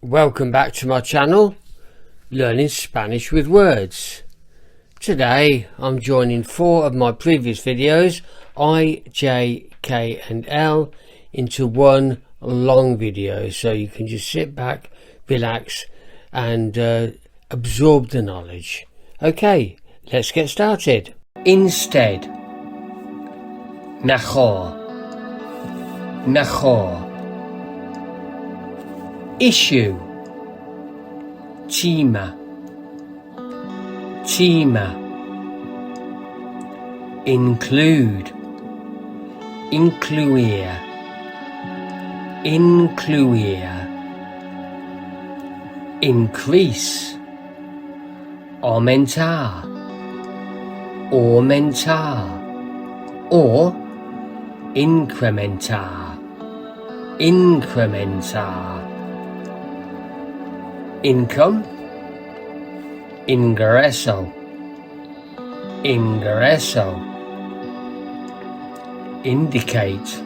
Welcome back to my channel, Learning Spanish with Words. Today I'm joining 4 of my previous videos, I, J, K and L, into one long video, so you can just sit back, relax and absorb the knowledge. Okay, let's get started. Instead. Mejor. Mejor. Issue. Tema. Tema. Include. Incluir. Incluir. Increase. Aumentar. Aumentar. Or incrementar. Incrementar. Income. Ingreso. Ingreso. Indicate.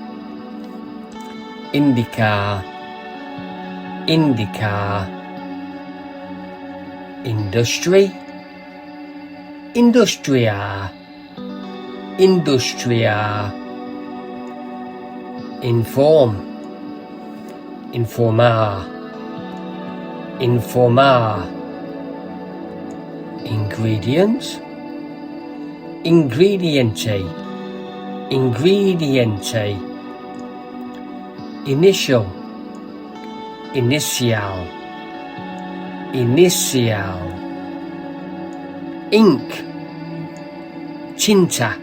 Indicar. Indicar. Industry. Industria. Industria. Inform. Informar. Informar. Ingredients. Ingrediente. Ingrediente. Initial. Initial. Initial. Ink. Tinta.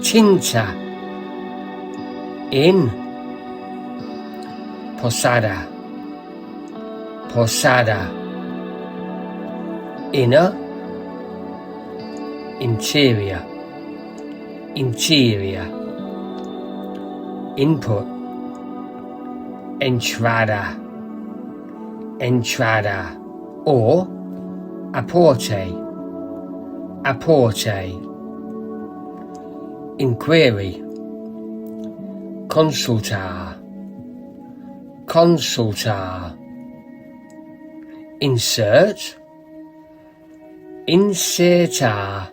Tinta. In. Posada. Posada. Inner. Interior. Interior. Input. Entrada. Entrada. Or aporte. Aporte. Inquiry. Consultar. Consultar. Insert. Insertar.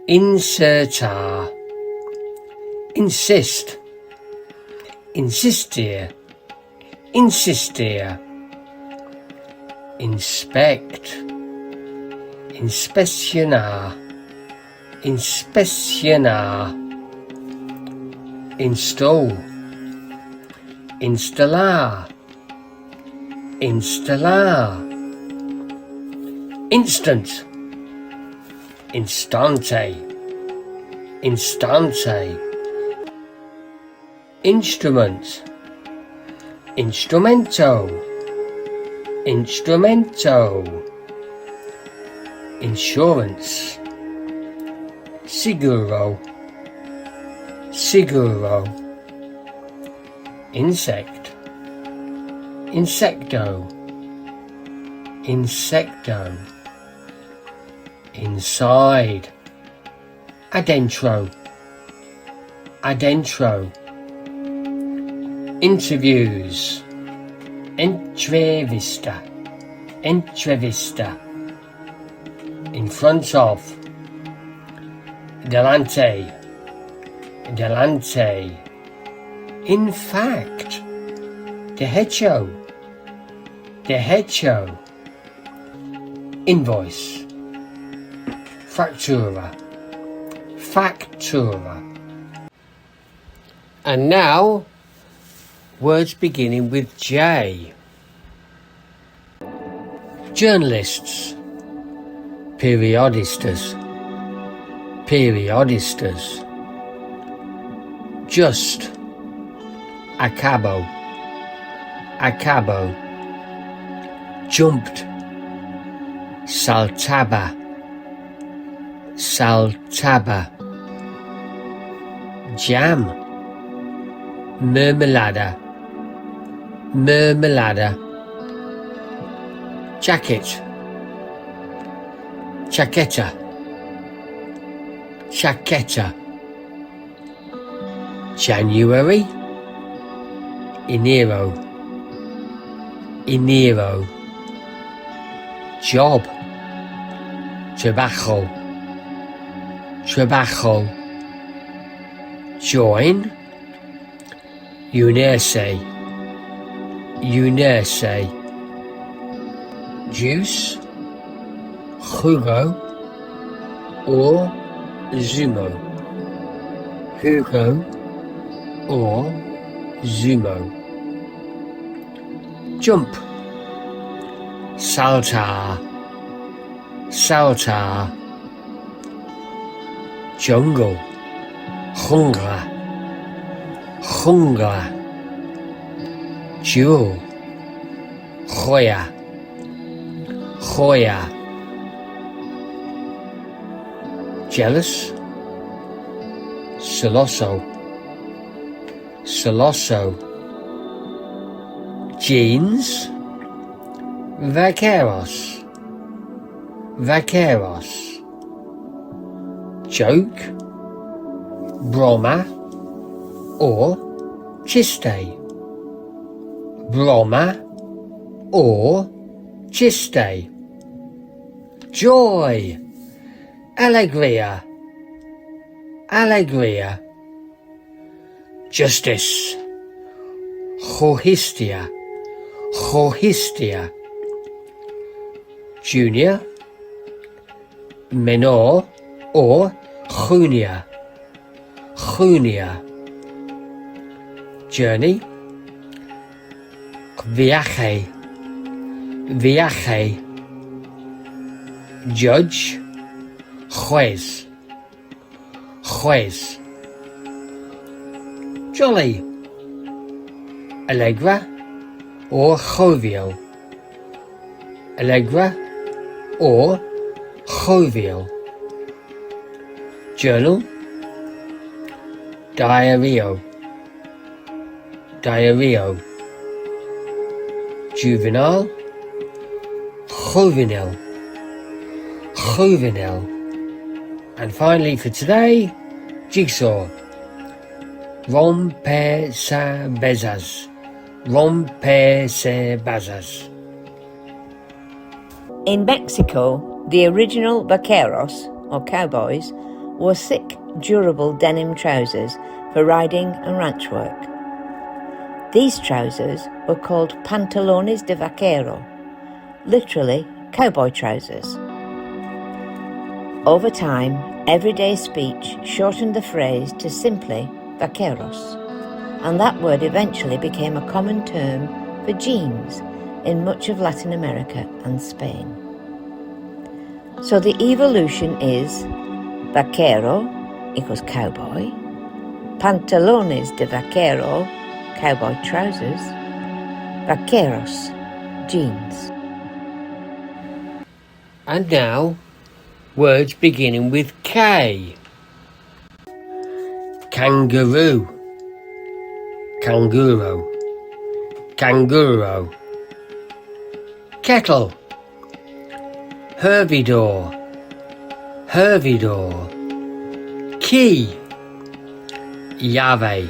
Insertar. Insist. Insistir. Insistir. Inspect. Inspeccionar. Inspeccionar. Install. Installar. Installar. Instant. Instante. Instante. Instrument. Instrumento. Instrumento. Insurance. Seguro. Seguro. Insect. Insecto. Insecto. Inside. Adentro. Adentro. Interviews. Entrevista. Entrevista. In front of. Delante. Delante. In fact. De hecho. De hecho. Invoice. Factura. Factura. And now, words beginning with J. Journalists. Periodistas. Periodistas. Just. Acabo. Acabo. Jumped. Saltaba. Saltaba. Jam. Mermelada. Mermelada. Jacket. Chaqueta. Chaqueta. January. Enero. Enero. Job, trabajo, trabajo. Join, unirse, unirse. Juice, jugo or zumo, jugo or zumo. Jump, saltar, saltar. Jungle, jungla, jungla. Jewel, joya, joya. Jealous, celoso, celoso. Jeans, vaqueros, vaqueros. Joke, broma or chiste, broma or chiste. Joy, alegría, alegría. Justice, justicia, justicia. Junior, menor or junior, junior. Journey, viaje, viaje. Judge, juez, juez. Jolly, alegre or jovial, alegre or jovial. Journal, diario, diario. Juvenile, juvenile, juvenile. And finally for today, jigsaw. Rompecabezas, rompecabezas. In Mexico, the original vaqueros, or cowboys, wore thick, durable denim trousers for riding and ranch work. These trousers were called pantalones de vaquero, literally cowboy trousers. Over time, everyday speech shortened the phrase to simply vaqueros, and that word eventually became a common term for jeans in much of Latin America and Spain. So the evolution is vaquero equals cowboy, pantalones de vaquero, cowboy trousers, vaqueros, jeans. And now, words beginning with K. Kangaroo, kanguro, kanguro. Kettle, herbivore, herbivore. Key, llave,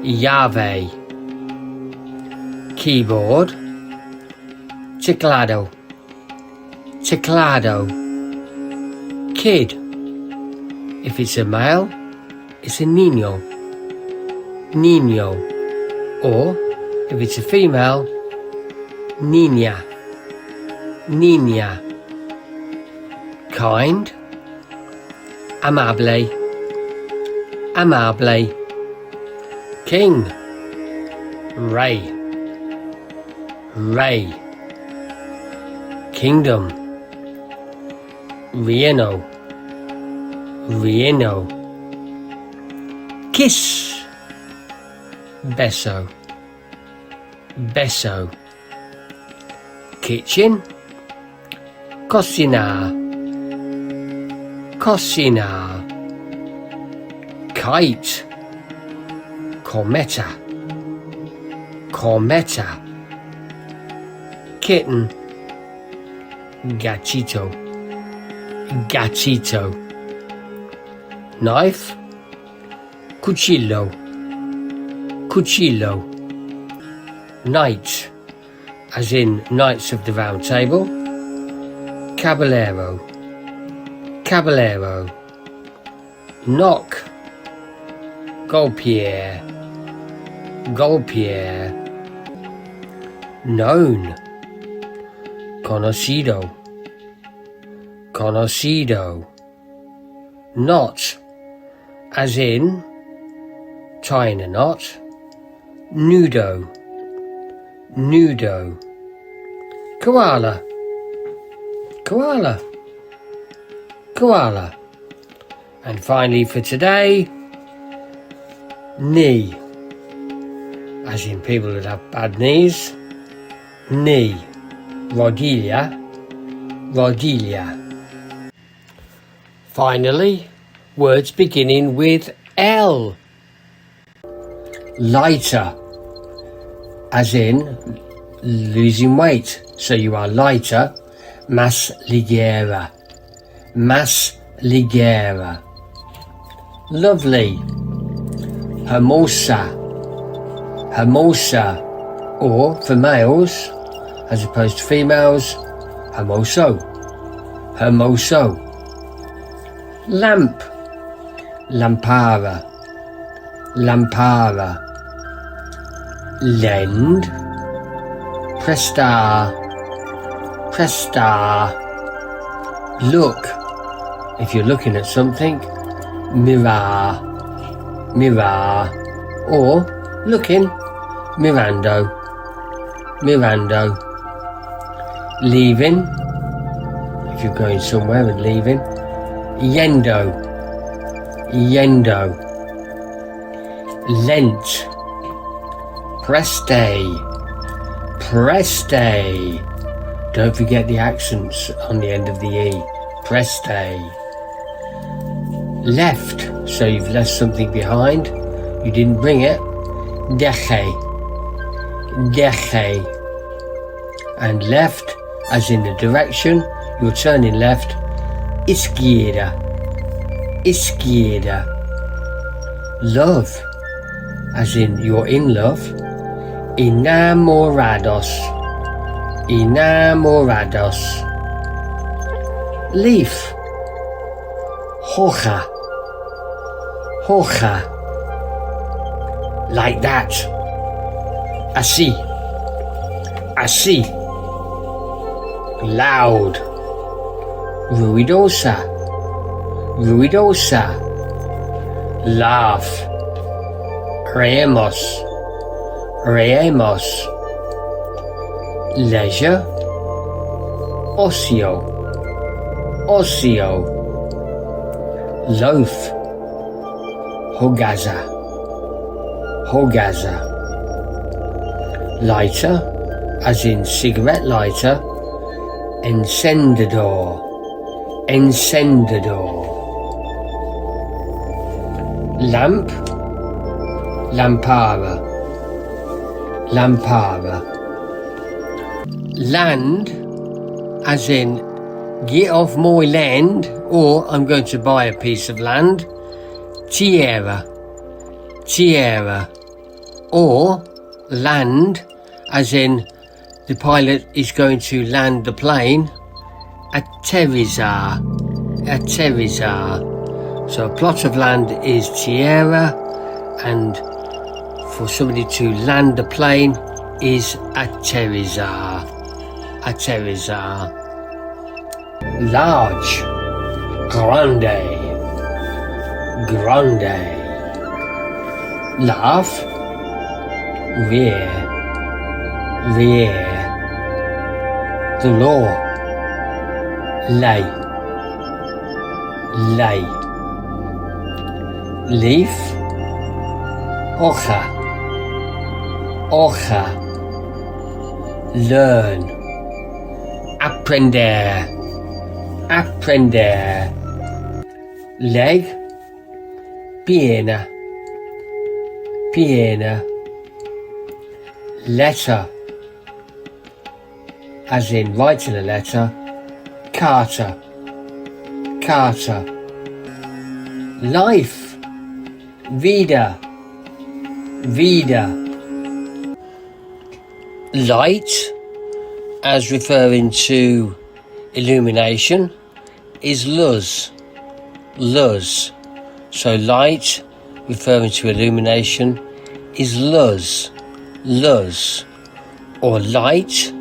llave. Keyboard, teclado, teclado. Kid, if it's a male, it's a niño, niño. Or if it's a female, niña, niña. Kind, amable, amable. King, rey, rey. Kingdom, reino, reino. Kiss, beso, beso. Kitchen, cocina, cocina. Kite, cometa, cometa. Kitten, gatito, gatito. Knife, cuchillo, cuchillo. Night, as in Knights of the Round Table. Caballero, caballero. Knock, golpier, golpier. Known, conocido, conocido. Knot, as in tying a knot. Nudo, nudo. Koala, koala, koala. And finally for today, knee, as in people that have bad knees. Knee, rodilla, rodilla. Finally, words beginning with L. Lighter, as in losing weight. So you are lighter, más ligera, más ligera. Lovely, hermosa, hermosa. Or for males, as opposed to females, hermoso, hermoso. Lamp, lampara, lampara. Lend, prestar, prestar. Look, if you're looking at something, mirar, mirar. Or looking, mirando, mirando. Leaving, if you're going somewhere and leaving, yendo, yendo. Lent, preste, preste. Don't forget the accents on the end of the E. Preste. Left, so you've left something behind, you didn't bring it. Deje, deje. And left, as in the direction, you're turning left. Izquierda, izquierda. Love, as in you're in love. Enamorados, enamorados. Leaf, hoja, hoja. Like that. Así, así. Loud, ruidosa, ruidosa. Laugh, reemos, reemos. Leisure, ocio, ocio. Loaf, hogaza, hogaza. Lighter, as in cigarette lighter. Encendedor, encendedor. Lamp, lampara, lampara. Land, as in get off my land, or I'm going to buy a piece of land. Tierra, tierra. Or land, as in the pilot is going to land the plane. Aterrizar, aterrizar. So a plot of land is tierra, and for somebody to land the plane is aterrizar, aterrizar. Large, grande, grande. Laugh, rear, rear. The law, ley, ley. Leaf, hoja, hoja. Learn, aprender, aprender. Leg, pierna, pierna. Letter, as in writing a letter. Carta, carta. Life, vida, vida. Light, as referring to illumination is luz. Luz. So light referring to illumination is luz. Luz. Or light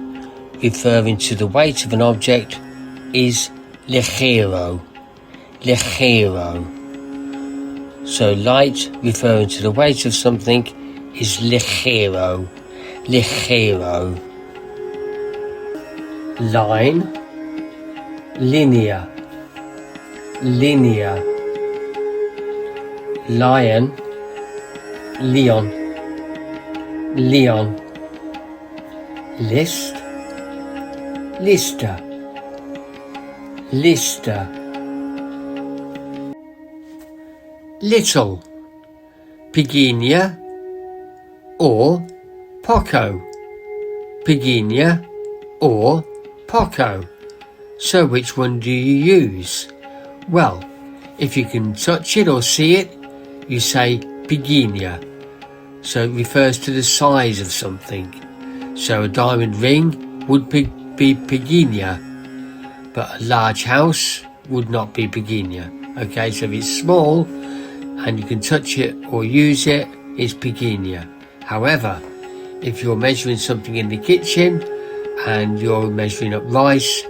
referring to the weight of an object is ligero. Ligero. So light referring to the weight of something is ligero. Ligero. Line, linear. Linear. Lion, Leon. Leon. List, Lister. Lister. Little, Piginia or Poco. Piginia or Poco. So which one do you use? Well, if you can touch it or see it, you say Piginia. So it refers to the size of something. So a diamond ring would be Piginia, but a large house would not be Piginia. Okay, so if it's small and you can touch it or use it, it's Piginia. However, if you're measuring something in the kitchen and you're measuring up rice,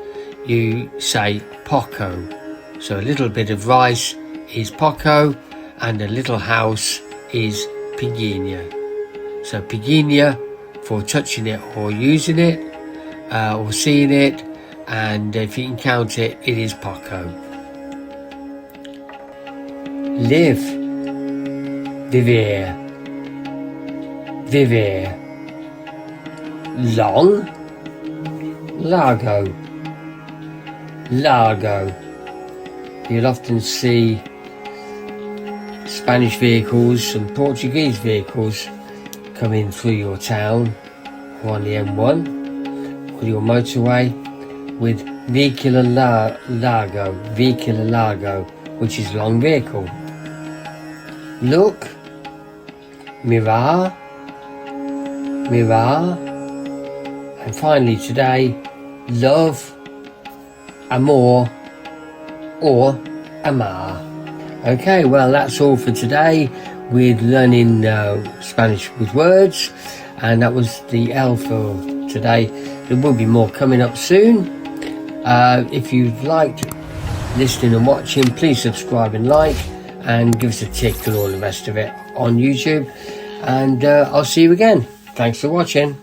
you say Poco. So a little bit of rice is Poco and a little house is Piginia. So Piginia for touching it or using it or seeing it, and if you can count it, it is Poco. Live, vivere. Vivere. Long, largo. Largo. You'll often see Spanish vehicles and Portuguese vehicles coming through your town or on the M1 or your motorway with vehicular largo, which is long vehicle. Look, mirar, mirar, and finally today, love, amor, or amar. Okay, well that's all for today with learning Spanish with words, and that was the L for today. There will be more coming up soon. If you've liked listening and watching, please subscribe and like, and give us a tick and all the rest of it on YouTube, and I'll see you again. Thanks for watching.